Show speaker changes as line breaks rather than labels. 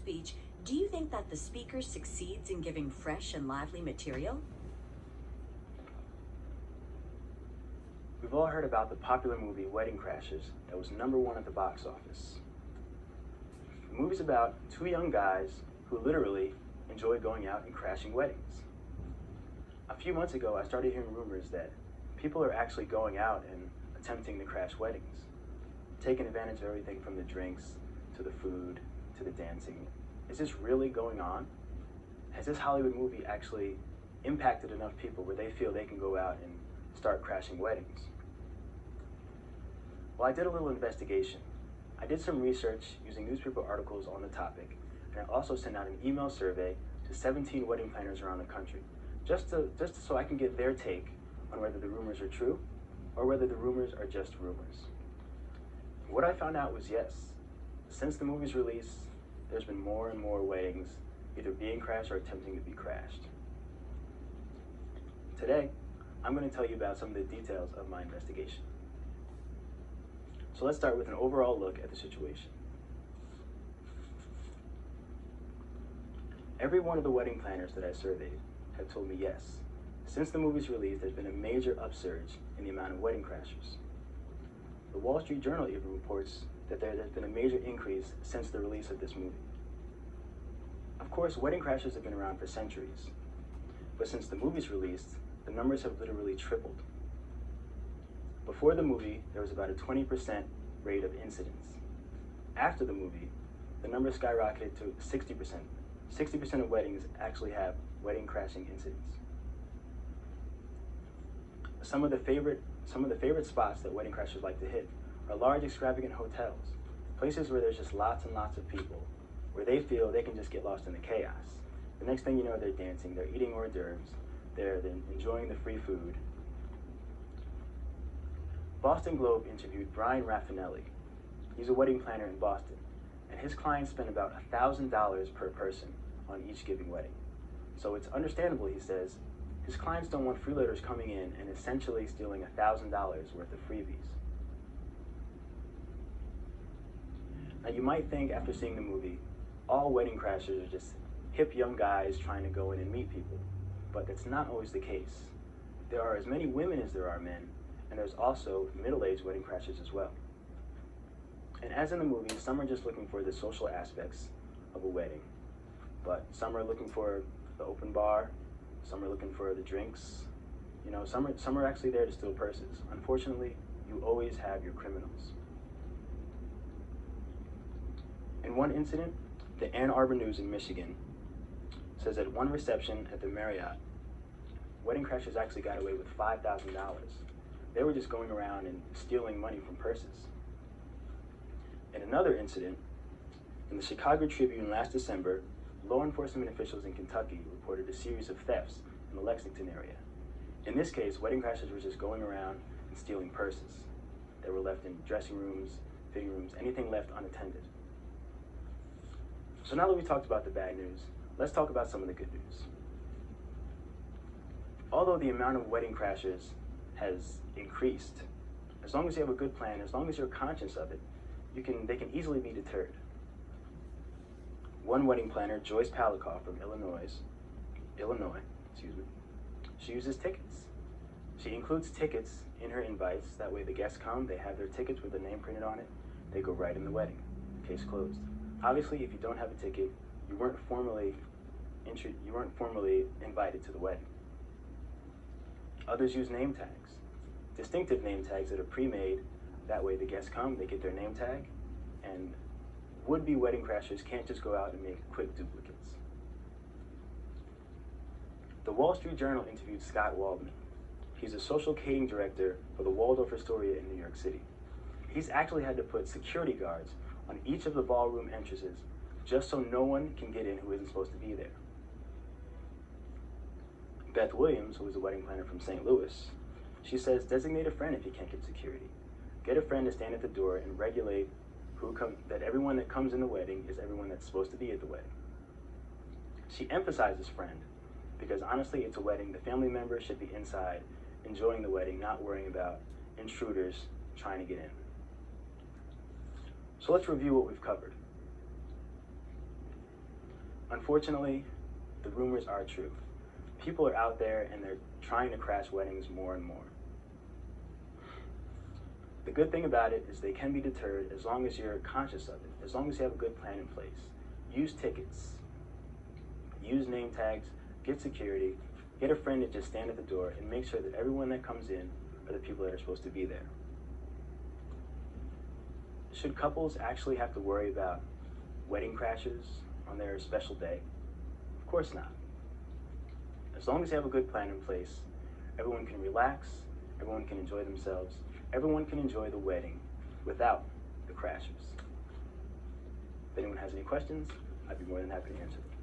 speech, do you think that the speaker succeeds in giving fresh and lively material?
We've all heard about the popular movie Wedding Crashers that was #1 at the box office. The movie's about two young guys who literally enjoy going out and crashing weddings. A few months ago, I started hearing rumors that people are actually going out and attempting to crash weddings, taking advantage of everything from the drinks to the food to the dancing. Is this really going on? Has this Hollywood movie actually impacted enough people where they feel they can go out and start crashing weddings? Well, I did a little investigation. I did some research using newspaper articles on the topic, and I also sent out an email survey to 17 wedding planners around the country, just so I can get their take on whether the rumors are true or whether the rumors are just rumors. What I found out was yes, since the movie's release, there's been more and more weddings either being crashed or attempting to be crashed. Today, I'm going to tell you about some of the details of my investigation. So let's start with an overall look at the situation. Every one of the wedding planners that I surveyed have told me yes, since the movie's release, there's been a major upsurge in the amount of wedding crashers. The Wall Street Journal even reports that there has been a major increase since the release of this movie. Of course, wedding crashers have been around for centuries, but since the movie's released, the numbers have literally tripled. Before the movie, there was about a 20% rate of incidents. After the movie, the number skyrocketed to 60%. 60% of weddings actually have wedding crashing incidents. Some of the favorite spots that wedding crashers like to hit are large, extravagant hotels, places where there's just lots and lots of people, where they feel they can just get lost in the chaos. The next thing you know, they're dancing, they're eating hors d'oeuvres, they're enjoying the free food. Boston Globe interviewed Brian Raffinelli. He's a wedding planner in Boston, and his clients spend about $1,000 per person on each given wedding. So it's understandable, he says, his clients don't want freeloaders coming in and essentially stealing $1,000 worth of freebies. Now you might think after seeing the movie, all wedding crashers are just hip young guys trying to go in and meet people, but that's not always the case. There are as many women as there are men, and there's also middle-aged wedding crashers as well. And as in the movie, some are just looking for the social aspects of a wedding, but some are looking for the open bar, some are looking for the drinks, some are actually there to steal purses. Unfortunately, you always have your criminals. In one incident, the Ann Arbor News in Michigan says at one reception at the Marriott, wedding crashers actually got away with $5,000. They were just going around and stealing money from purses. In another incident, in the Chicago Tribune last December, law enforcement officials in Kentucky reported a series of thefts in the Lexington area. In this case, wedding crashers were just going around and stealing purses that were left in dressing rooms, fitting rooms, anything left unattended. So now that we talked about the bad news, let's talk about some of the good news. Although the amount of wedding crashers has increased, as long as you have a good plan, as long as you're conscious of it, they can easily be deterred. One wedding planner, Joyce Palikoff from Illinois, she uses tickets. She includes tickets in her invites. That way the guests come, they have their tickets with their name printed on it, they go right in the wedding. Case closed. Obviously, if you don't have a ticket, you weren't formally invited to the wedding. Others use name tags, distinctive name tags that are pre-made. That way the guests come, they get their name tag, and would-be wedding crashers can't just go out and make quick duplicates. The Wall Street Journal interviewed Scott Waldman. He's a social catering director for the Waldorf Astoria in New York City. He's actually had to put security guards on each of the ballroom entrances just so no one can get in who isn't supposed to be there. Beth Williams, who is a wedding planner from St. Louis, she says designate a friend if you can't get security. Get a friend to stand at the door and regulate that everyone that comes in the wedding is everyone that's supposed to be at the wedding. She emphasizes friend because honestly, it's a wedding. The family members should be inside enjoying the wedding, not worrying about intruders trying to get in. So let's review what we've covered. Unfortunately, the rumors are true. People are out there and they're trying to crash weddings more and more. The good thing about it is they can be deterred as long as you're conscious of it, as long as you have a good plan in place. Use tickets, use name tags, get security, get a friend to just stand at the door and make sure that everyone that comes in are the people that are supposed to be there. Should couples actually have to worry about wedding crashes on their special day? Of course not. As long as you have a good plan in place, everyone can relax, everyone can enjoy themselves, everyone can enjoy the wedding without the crashes. If anyone has any questions, I'd be more than happy to answer them.